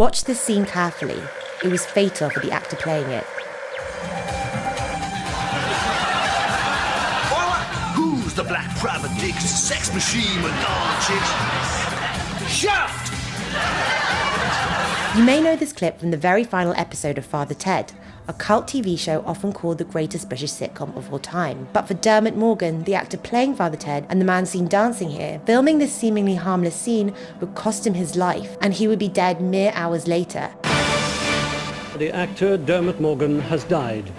Watch this scene carefully. It was fatal for the actor playing it. Who's the black private dick, sex machine with all chicks? Shaft! You may know this clip from the very final episode of Father Ted, a cult TV show often called the greatest British sitcom of all time. But for Dermot Morgan, the actor playing Father Ted and the man seen dancing here, filming this seemingly harmless scene would cost him his life, and he would be dead mere hours later. The actor Dermot Morgan has died.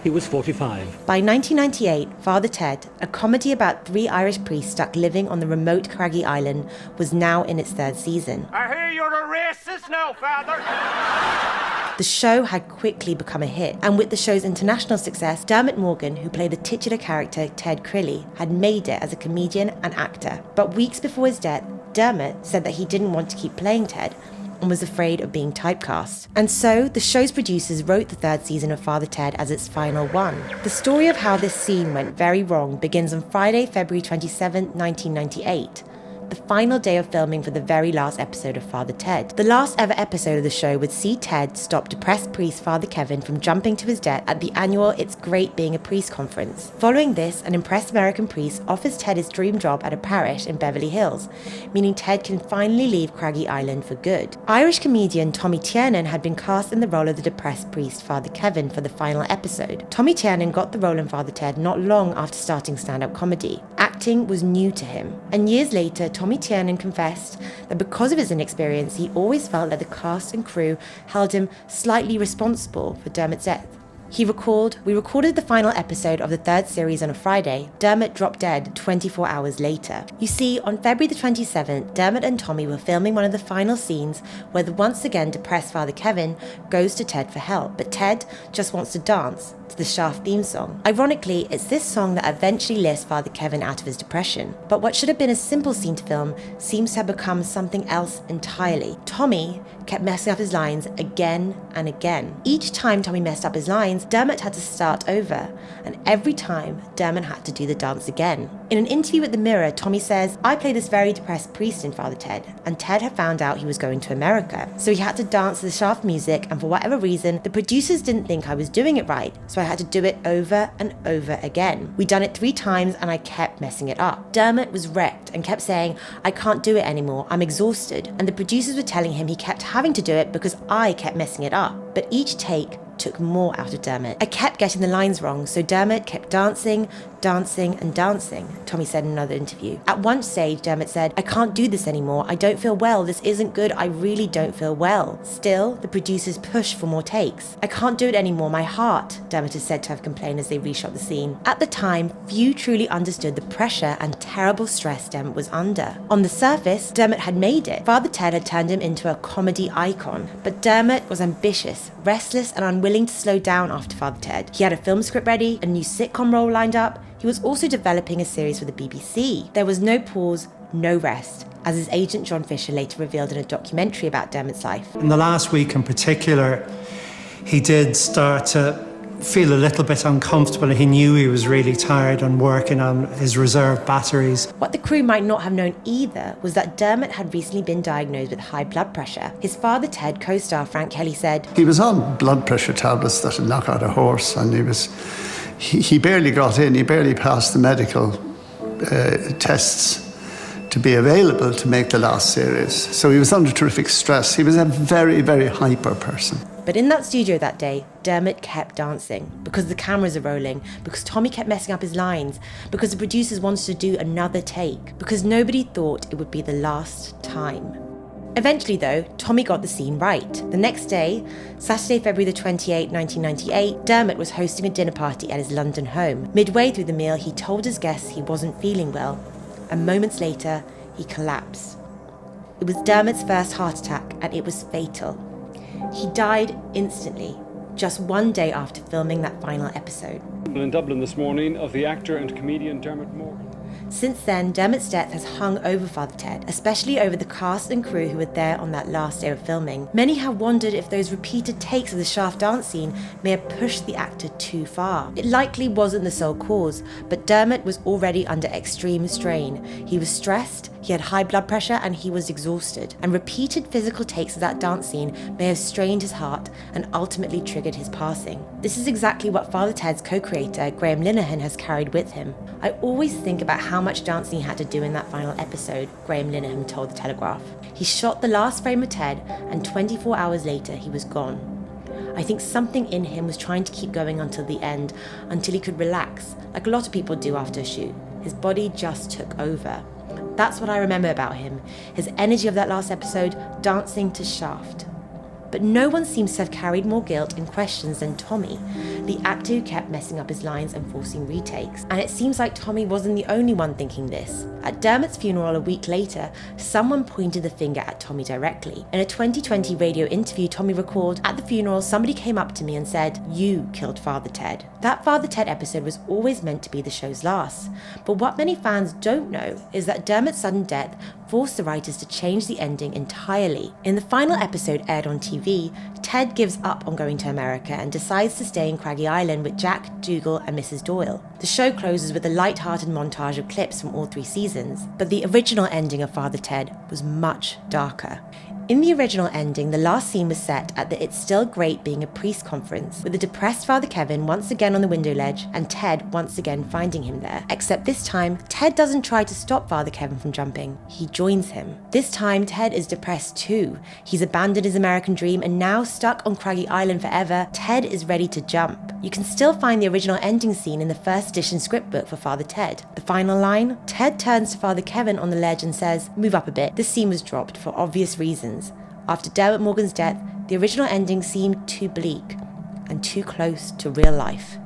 He was 45. By 1998, Father Ted, a comedy about 3 Irish priests stuck living on the remote craggy island, was now in its 3rd season. I hear you're a racist now, Father. The show had quickly become a hit, and with the show's international success, Dermot Morgan, who played the titular character Ted Crilly, had made it as a comedian and actor. But weeks before his death, Dermot said that he didn't want to keep playing Ted and was afraid of being typecast. And so, the show's producers wrote the 3rd season of Father Ted as its final one. The story of how this scene went very wrong begins on Friday, February 27, 1998. The final day of filming for the very last episode of Father Ted. The last ever episode of the show would see Ted stop depressed priest Father Kevin from jumping to his death at the annual It's Great Being a Priest conference. Following this, an impressed American priest offers Ted his dream job at a parish in Beverly Hills, meaning Ted can finally leave Craggy Island for good. Irish comedian Tommy Tiernan had been cast in the role of the depressed priest Father Kevin for the final episode. Tommy Tiernan got the role in Father Ted not long after starting stand-up comedy. Acting was new to him, and years later, Tommy Tiernan confessed that because of his inexperience, he always felt that the cast and crew held him slightly responsible for Dermot's death. He recalled, "We recorded the final episode of the 3rd series on a Friday. Dermot dropped dead 24 hours later." You see, on February the 27th, Dermot and Tommy were filming one of the final scenes where the once again depressed Father Kevin goes to Ted for help, but Ted just wants to dance to the Shaft theme song. Ironically, it's this song that eventually lifts Father Kevin out of his depression. But what should have been a simple scene to film seems to have become something else entirely. Tommy kept messing up his lines again and again. Each time Tommy messed up his lines, Dermot had to start over, and every time, Dermot had to do the dance again. In an interview with The Mirror, Tommy says, "I play this very depressed priest in Father Ted, and Ted had found out he was going to America. So he had to dance to the Shaft music, and for whatever reason, the producers didn't think I was doing it right, so I had to do it over and over again. We'd done it 3 times, and I kept messing it up." Dermot was wrecked and kept saying, "I can't do it anymore, I'm exhausted." And the producers were telling him he kept having to do it because I kept messing it up. But each take took more out of Dermot. "I kept getting the lines wrong, so Dermot kept dancing, and dancing," Tommy said in another interview. At one stage, Dermot said, "I can't do this anymore. I don't feel well. This isn't good. I really don't feel well." Still, the producers pushed for more takes. "I can't do it anymore. My heart," Dermot is said to have complained as they reshot the scene. At the time, few truly understood the pressure and terrible stress Dermot was under. On the surface, Dermot had made it. Father Ted had turned him into a comedy icon. But Dermot was ambitious, restless, and unwilling to slow down after Father Ted. He had a film script ready, a new sitcom role lined up. He was also developing a series for the BBC. There was no pause, no rest, as his agent John Fisher later revealed in a documentary about Dermot's life. In the last week in particular, he did start to feel a little bit uncomfortable. He knew he was really tired and working on his reserve batteries. What the crew might not have known either was that Dermot had recently been diagnosed with high blood pressure. His Father Ted co-star Frank Kelly said, "He was on blood pressure tablets that would knock out a horse, and he barely got in. He barely passed the medical tests to be available to make the last series. So he was under terrific stress. He was a very, very hyper person." But in that studio that day, Dermot kept dancing because the cameras are rolling, because Tommy kept messing up his lines, because the producers wanted to do another take, because nobody thought it would be the last time. Eventually though, Tommy got the scene right. The next day, Saturday, February the 28th, 1998, Dermot was hosting a dinner party at his London home. Midway through the meal, he told his guests he wasn't feeling well, and moments later, he collapsed. It was Dermot's first heart attack, and it was fatal. He died instantly, just 1 day after filming that final episode. In Dublin this morning of the actor and comedian Dermot Morgan. Since then, Dermot's death has hung over Father Ted, especially over the cast and crew who were there on that last day of filming. Many have wondered if those repeated takes of the shaft dance scene may have pushed the actor too far. It likely wasn't the sole cause, but Dermot was already under extreme strain. He was stressed, he had high blood pressure, and he was exhausted. And repeated physical takes of that dance scene may have strained his heart and ultimately triggered his passing. This is exactly what Father Ted's co-creator, Graham Linehan, has carried with him. I always think about how much dancing he had to do in that final episode, Graham Linehan told The Telegraph. He shot the last frame of Ted, and 24 hours later, he was gone. I think something in him was trying to keep going until the end, until he could relax, like a lot of people do after a shoot. His body just took over. That's what I remember about him, his energy of that last episode, dancing to Shaft. But no one seems to have carried more guilt and questions than Tommy, the actor who kept messing up his lines and forcing retakes. And it seems like Tommy wasn't the only one thinking this. At Dermot's funeral a week later, someone pointed the finger at Tommy directly. In a 2020 radio interview, Tommy recalled, "At the funeral, somebody came up to me and said, 'You killed Father Ted.'" That Father Ted episode was always meant to be the show's last. But what many fans don't know is that Dermot's sudden death forced the writers to change the ending entirely. In the final episode aired on TV, Ted gives up on going to America and decides to stay in Craggy Island with Jack, Dougal and Mrs. Doyle. The show closes with a light-hearted montage of clips from all 3 seasons, but the original ending of Father Ted was much darker. In the original ending, the last scene was set at the It's Still Great Being a Priest conference, with the depressed Father Kevin once again on the window ledge and Ted once again finding him there. Except this time, Ted doesn't try to stop Father Kevin from jumping, he joins him. This time, Ted is depressed too. He's abandoned his American dream and now stuck on Craggy Island forever, Ted is ready to jump. You can still find the original ending scene in the first edition script book for Father Ted. The final line, Ted turns to Father Kevin on the ledge and says, "Move up a bit." This scene was dropped for obvious reasons. After Dermot Morgan's death, the original ending seemed too bleak and too close to real life.